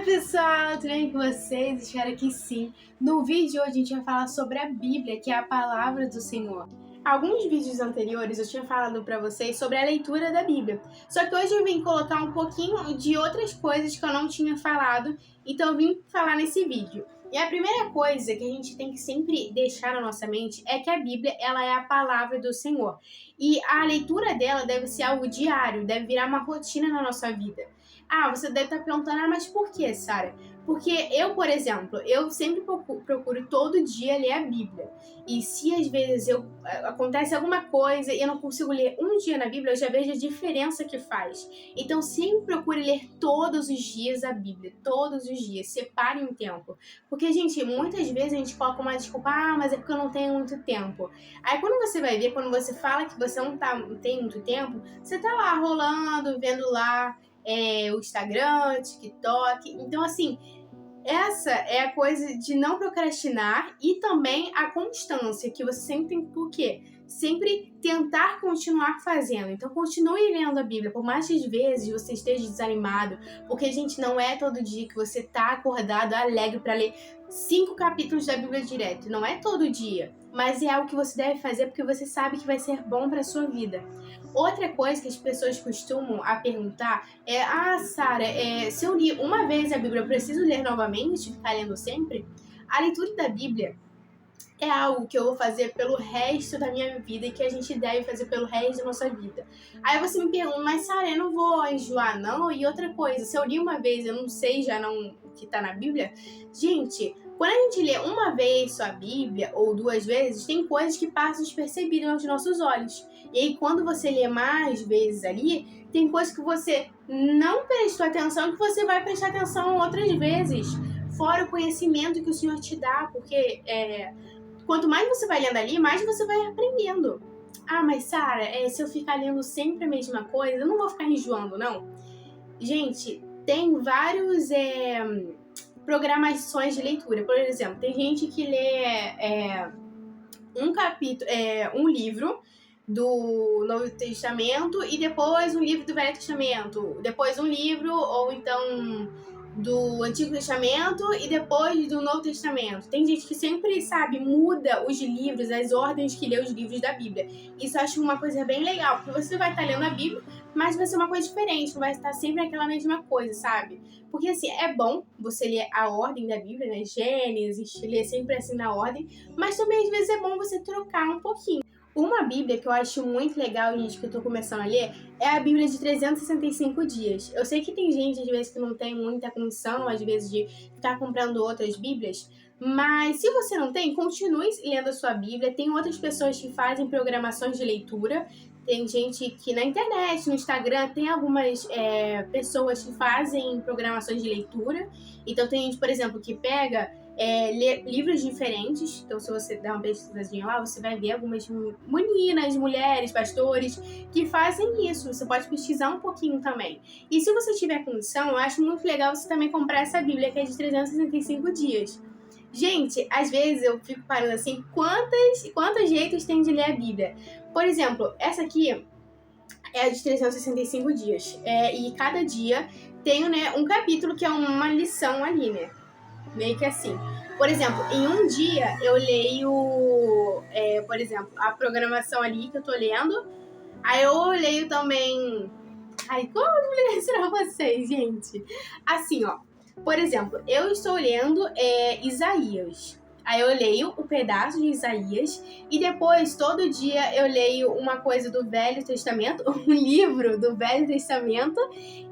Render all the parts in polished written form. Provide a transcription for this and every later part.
pessoal, tudo bem com vocês? Espero que sim. No vídeo de hoje a gente vai falar sobre a Bíblia, que é a palavra do Senhor. Alguns vídeos anteriores eu tinha falado pra vocês sobre a leitura da Bíblia. Só que hoje eu vim colocar um pouquinho de outras coisas que eu não tinha falado, então eu vim falar nesse vídeo. E a primeira coisa que a gente tem que sempre deixar na nossa mente é que a Bíblia, ela é a palavra do Senhor. E a leitura dela deve ser algo diário, deve virar uma rotina na nossa vida. Ah, você deve estar perguntando, mas por que, Sara? Porque eu, por exemplo, eu sempre procuro todo dia ler a Bíblia. E se às vezes acontece alguma coisa e eu não consigo ler um dia na Bíblia, eu já vejo a diferença que faz. Então sempre procure ler todos os dias a Bíblia, todos os dias, separe um tempo. Porque, gente, muitas vezes a gente coloca uma desculpa, mas é porque eu não tenho muito tempo. Aí quando você vai ver, quando você fala que você não tem muito tempo, você tá lá rolando, vendo lá o Instagram, TikTok. Então, assim, essa é a coisa de não procrastinar e também a constância, que você sempre tem por quê? Sempre tentar continuar fazendo. Então, continue lendo a Bíblia, por mais que às vezes você esteja desanimado, porque, gente, não é todo dia que você tá acordado, alegre para ler 5 capítulos da Bíblia direto. Não é todo dia, mas é algo que você deve fazer porque você sabe que vai ser bom para sua vida. Outra coisa que as pessoas costumam a perguntar é: Sara, se eu li uma vez a Bíblia, eu preciso ler novamente, ficar lendo sempre? A leitura da Bíblia é algo que eu vou fazer pelo resto da minha vida e que a gente deve fazer pelo resto da nossa vida. Aí você me pergunta, mas Sara, eu não vou enjoar não? E outra coisa, se eu li uma vez, eu não sei já não o que tá na Bíblia? Gente, quando a gente lê uma vez só a Bíblia, ou 2 vezes, tem coisas que passam despercebidas aos nossos olhos. E aí, quando você lê mais vezes ali, tem coisas que você não prestou atenção que você vai prestar atenção outras vezes. Fora o conhecimento que o Senhor te dá, porque quanto mais você vai lendo ali, mais você vai aprendendo. Mas Sara, se eu ficar lendo sempre a mesma coisa, eu não vou ficar enjoando, não? Gente, tem vários programações de leitura. Por exemplo, tem gente que lê um livro do Novo Testamento e depois um livro do Velho Testamento, depois um livro ou então do Antigo Testamento e depois do Novo Testamento. Tem gente que sempre, muda os livros, as ordens que lê os livros da Bíblia. Isso eu acho uma coisa bem legal, porque você vai estar lendo a Bíblia, mas vai ser uma coisa diferente, não vai estar sempre aquela mesma coisa, sabe? Porque, assim, é bom você ler a ordem da Bíblia, né? Gênesis, ler sempre assim na ordem, mas também às vezes é bom você trocar um pouquinho. Uma Bíblia que eu acho muito legal, gente, que eu tô começando a ler, é a Bíblia de 365 dias. Eu sei que tem gente, às vezes, que não tem muita condição, às vezes, de ficar comprando outras Bíblias, mas se você não tem, continue lendo a sua Bíblia. Tem outras pessoas que fazem programações de leitura. Tem gente que na internet, no Instagram, tem algumas pessoas que fazem programações de leitura. Então tem gente, por exemplo, que pega ler livros diferentes. Então, se você der uma pesquisadinha lá, você vai ver algumas meninas, mulheres, pastores que fazem isso. Você pode pesquisar um pouquinho também. E se você tiver condição, eu acho muito legal você também comprar essa Bíblia, que é de 365 dias. Gente, às vezes eu fico parando assim, quantos jeitos tem de ler a Bíblia? Por exemplo, essa aqui é a de 365 dias. E cada dia tem, né, um capítulo que é uma lição ali, né? Meio que assim. Por exemplo, em um dia eu leio, por exemplo, a programação ali que eu tô lendo. Aí eu leio também... como eu vou ensinar vocês, gente? Assim, ó. Por exemplo, eu estou lendo Isaías. Aí eu leio o pedaço de Isaías e depois, todo dia, eu leio uma coisa do Velho Testamento, um livro do Velho Testamento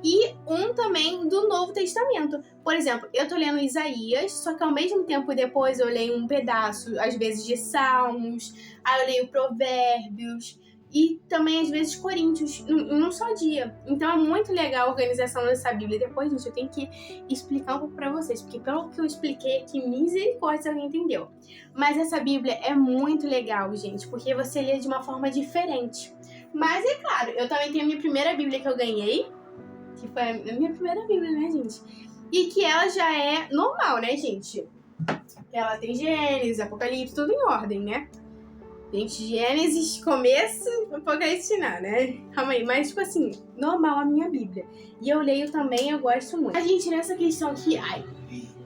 e um também do Novo Testamento. Por exemplo, eu tô lendo Isaías, só que ao mesmo tempo depois eu leio um pedaço, às vezes, de Salmos, aí eu leio Provérbios e também, às vezes, Coríntios, em um só dia. Então é muito legal a organização dessa Bíblia. Depois, gente, eu tenho que explicar um pouco pra vocês, porque pelo que eu expliquei aqui, misericórdia, alguém entendeu. Mas essa Bíblia é muito legal, gente, porque você lê de uma forma diferente. Mas, é claro, eu também tenho a minha primeira Bíblia que eu ganhei, que foi a minha primeira Bíblia, né, gente? E que ela já é normal, né, gente? Ela tem Gênesis, Apocalipse, tudo em ordem, né? Gente, Gênesis, começo, Apocalipse, né? Calma aí, mas tipo assim, normal a minha Bíblia. E eu leio também, eu gosto muito. A gente, nessa questão aqui,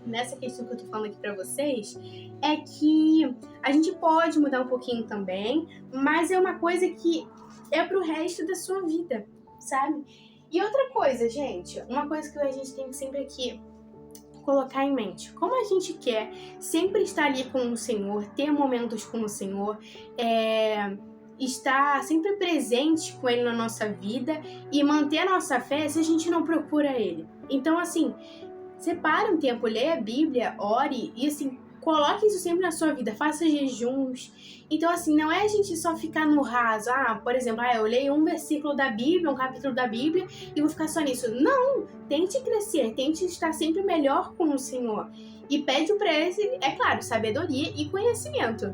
nessa questão que eu tô falando aqui pra vocês, é que a gente pode mudar um pouquinho também, mas é uma coisa que é pro resto da sua vida, sabe? E outra coisa, gente, uma coisa que a gente tem sempre aqui colocar em mente, como a gente quer sempre estar ali com o Senhor, ter momentos com o Senhor, estar sempre presente com Ele na nossa vida e manter a nossa fé se a gente não procura Ele. Então, assim, separe um tempo, leia a Bíblia, ore e, assim, coloque isso sempre na sua vida, faça jejuns. Então, assim, não é a gente só ficar no raso. Por exemplo, eu leio um versículo da Bíblia, um capítulo da Bíblia e vou ficar só nisso. Não! Tente crescer, tente estar sempre melhor com o Senhor. E pede pra Ele, é claro, sabedoria e conhecimento.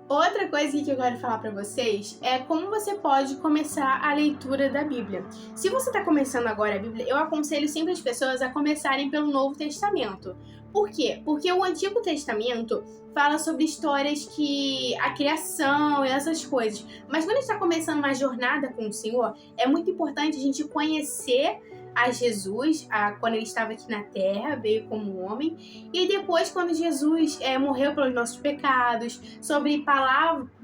Outra coisa que eu quero falar para vocês é como você pode começar a leitura da Bíblia. Se você está começando agora a Bíblia, eu aconselho sempre as pessoas a começarem pelo Novo Testamento. Por quê? Porque o Antigo Testamento fala sobre histórias que a criação e essas coisas. Mas quando a gente está começando uma jornada com o Senhor, é muito importante a gente conhecer a Jesus, quando ele estava aqui na Terra, veio como homem, e depois quando Jesus morreu pelos nossos pecados, sobre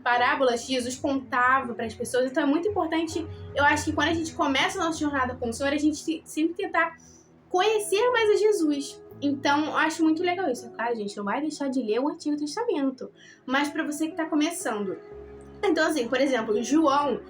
parábolas que Jesus contava para as pessoas. Então é muito importante, eu acho que quando a gente começa a nossa jornada com o Senhor, a gente sempre tentar conhecer mais a Jesus. Então, eu acho muito legal isso. Claro, a gente não vai deixar de ler o Antigo Testamento, mas para você que está começando. Então, assim, por exemplo, João,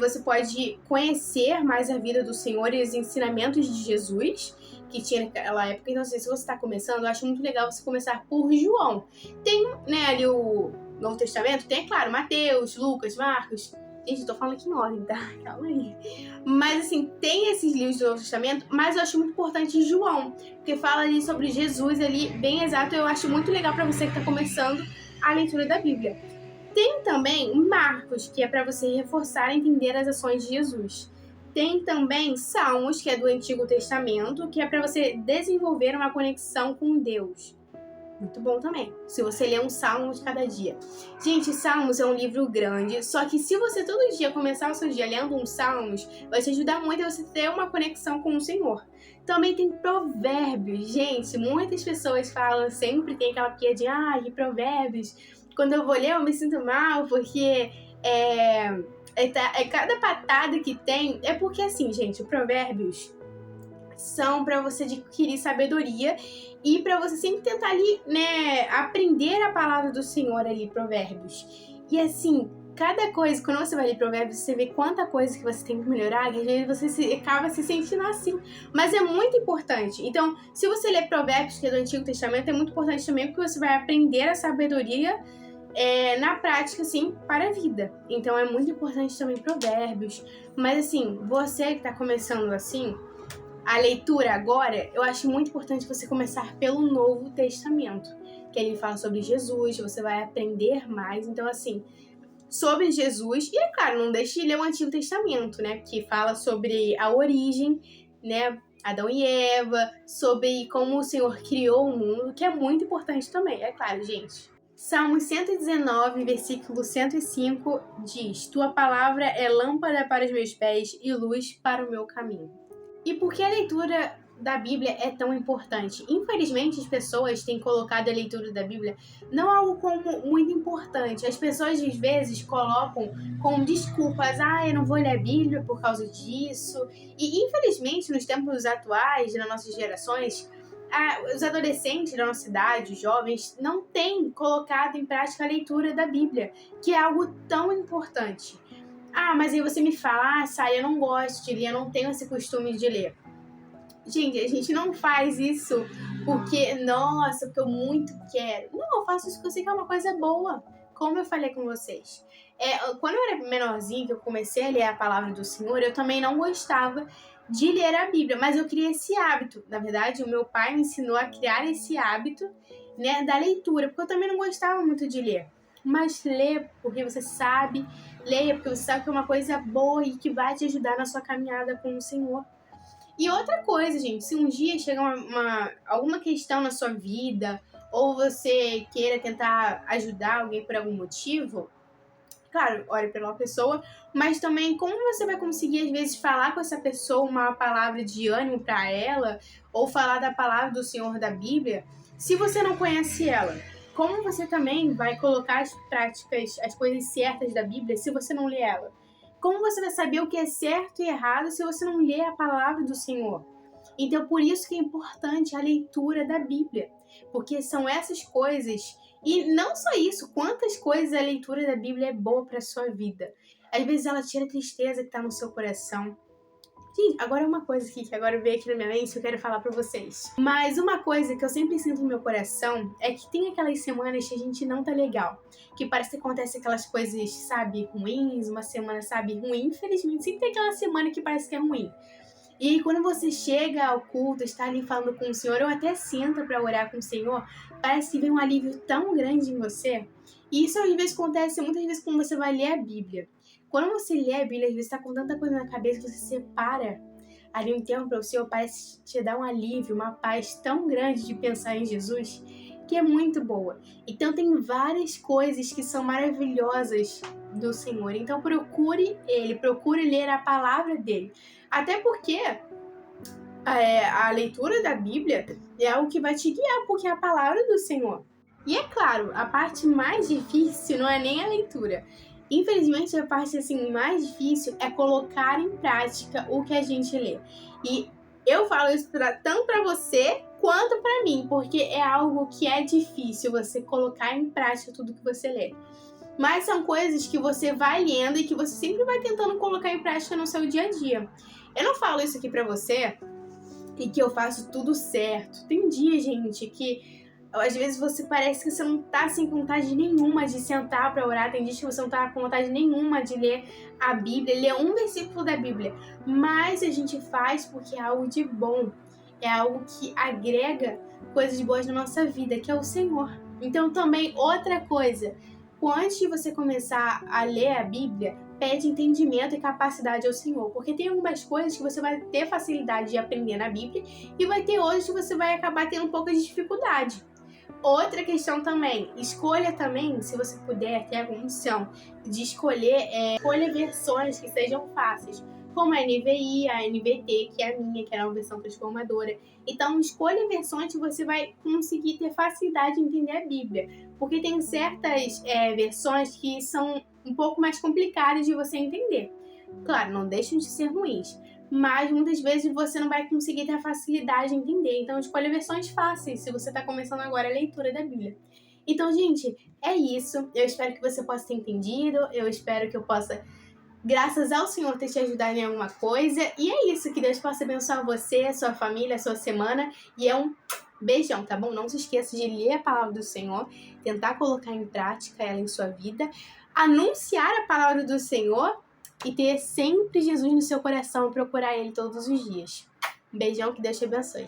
você pode conhecer mais a vida do Senhor e os ensinamentos de Jesus, que tinha naquela época. Então, assim, se você está começando, eu acho muito legal você começar por João. Tem, ali o Novo Testamento, tem, claro, Mateus, Lucas, Marcos. Gente, eu tô falando aqui em ordem, tá? Calma aí. Mas, assim, tem esses livros do Novo Testamento, mas eu acho muito importante João, porque fala ali sobre Jesus ali, bem exato. Eu acho muito legal para você que tá começando a leitura da Bíblia. Tem também Marcos, que é para você reforçar e entender as ações de Jesus. Tem também Salmos, que é do Antigo Testamento, que é para você desenvolver uma conexão com Deus. Muito bom também, se você ler um Salmo de cada dia. Gente, Salmos é um livro grande, só que se você todo dia começar o seu dia lendo um Salmos, vai te ajudar muito a você ter uma conexão com o Senhor. Também tem Provérbios. Gente, muitas pessoas falam, sempre tem aquela piadinha, de Provérbios. Quando eu vou ler, eu me sinto mal, porque cada patada que tem. É porque, assim, gente, Provérbios são para você adquirir sabedoria e para você sempre tentar ali, né, aprender a palavra do Senhor ali, Provérbios. E assim, cada coisa, quando você vai ler Provérbios, você vê quanta coisa que você tem que melhorar, que às vezes você acaba se sentindo assim. Mas é muito importante. Então, se você ler Provérbios, que é do Antigo Testamento, é muito importante também, porque você vai aprender a sabedoria na prática, assim, para a vida. Então, é muito importante também Provérbios. Mas, assim, você que tá começando assim, a leitura agora, eu acho muito importante você começar pelo Novo Testamento, que ele fala sobre Jesus, você vai aprender mais. Então, assim, sobre Jesus, e é claro, não deixe de ler o Antigo Testamento, né, que fala sobre a origem, né, Adão e Eva, sobre como o Senhor criou o mundo, que é muito importante também, é claro, gente. Salmos 119, versículo 105 diz: Tua palavra é lâmpada para os meus pés e luz para o meu caminho. E por que a leitura da Bíblia é tão importante? Infelizmente, as pessoas têm colocado a leitura da Bíblia não algo como muito importante. As pessoas, às vezes, colocam como desculpas. Eu não vou ler a Bíblia por causa disso. E, infelizmente, nos tempos atuais, nas nossas gerações, os adolescentes da nossa idade, os jovens, não têm colocado em prática a leitura da Bíblia, que é algo tão importante. Mas aí você me fala, Sai, eu não gosto de ler, eu não tenho esse costume de ler. Gente, a gente não faz isso porque, nossa, porque eu muito quero. Não, eu faço isso porque eu sei que é uma coisa boa, como eu falei com vocês. Quando eu era menorzinha, que eu comecei a ler a palavra do Senhor, eu também não gostava de ler a Bíblia, mas eu criei esse hábito. Na verdade, o meu pai me ensinou a criar esse hábito, né, da leitura, porque eu também não gostava muito de ler. Mas lê porque você sabe, leia porque você sabe que é uma coisa boa e que vai te ajudar na sua caminhada com o Senhor. E outra coisa, gente, se um dia chegar alguma questão na sua vida, ou você queira tentar ajudar alguém por algum motivo, Claro, ore pela pessoa, mas também como você vai conseguir, às vezes, falar com essa pessoa uma palavra de ânimo para ela, ou falar da palavra do Senhor da Bíblia, se você não conhece ela? Como você também vai colocar as práticas, as coisas certas da Bíblia, se você não lê ela? Como você vai saber o que é certo e errado se você não lê a palavra do Senhor? Então, por isso que é importante a leitura da Bíblia, porque são essas coisas. E não só isso, quantas coisas a leitura da Bíblia é boa para sua vida. Às vezes ela tira a tristeza que está no seu coração. Gente, agora uma coisa aqui que agora veio aqui na minha mente que eu quero falar pra vocês. Mas uma coisa que eu sempre sinto no meu coração é que tem aquelas semanas que a gente não tá legal. Que parece que acontece aquelas coisas, sabe, ruins, uma semana, sabe, ruim. Infelizmente, sempre tem aquela semana que parece que é ruim. E aí, quando você chega ao culto, está ali falando com o Senhor, ou até senta para orar com o Senhor, parece que vem um alívio tão grande em você. E isso às vezes acontece muitas vezes quando você vai ler a Bíblia. Quando você lê a Bíblia, às vezes está com tanta coisa na cabeça que você separa ali um tempo para o Senhor, parece te dar um alívio, uma paz tão grande de pensar em Jesus, que é muito boa. Então tem várias coisas que são maravilhosas do Senhor. Então procure Ele, procure ler a palavra dele. Até porque a leitura da Bíblia é algo que vai te guiar, porque é a palavra do Senhor. E é claro, a parte mais difícil não é nem a leitura. Infelizmente, a parte assim, mais difícil é colocar em prática o que a gente lê. E eu falo isso tanto para você quanto para mim, porque é algo que é difícil você colocar em prática tudo que você lê. Mas são coisas que você vai lendo e que você sempre vai tentando colocar em prática no seu dia a dia. Eu não falo isso aqui pra você e que eu faço tudo certo. Tem dia, gente, que às vezes você parece que você não tá sem vontade nenhuma de sentar pra orar. Tem dias que você não tá com vontade nenhuma de ler a Bíblia, ler um versículo da Bíblia. Mas a gente faz porque é algo de bom. É algo que agrega coisas boas na nossa vida, que é o Senhor. Então também, outra coisa, antes de você começar a ler a Bíblia, pede entendimento e capacidade ao Senhor, porque tem algumas coisas que você vai ter facilidade de aprender na Bíblia e vai ter outras que você vai acabar tendo um pouco de dificuldade. Outra questão também, escolha também, se você puder, ter a condição de escolha versões que sejam fáceis, como a NVI, a NVT, que é a minha, que é uma versão transformadora. Então, escolha versões que você vai conseguir ter facilidade de entender a Bíblia, porque tem certas versões que são um pouco mais complicadas de você entender. Claro, não deixam de ser ruins, mas muitas vezes você não vai conseguir ter a facilidade de entender. Então, escolha versões fáceis se você está começando agora a leitura da Bíblia. Então, gente, é isso. Eu espero que você possa ter entendido. Eu espero que eu possa, graças ao Senhor, ter te ajudado em alguma coisa. E é isso. Que Deus possa abençoar você, a sua família, a sua semana. E é um beijão, tá bom? Não se esqueça de ler a palavra do Senhor, tentar colocar em prática ela em sua vida, anunciar a palavra do Senhor e ter sempre Jesus no seu coração e procurar Ele todos os dias. Um beijão, que Deus te abençoe.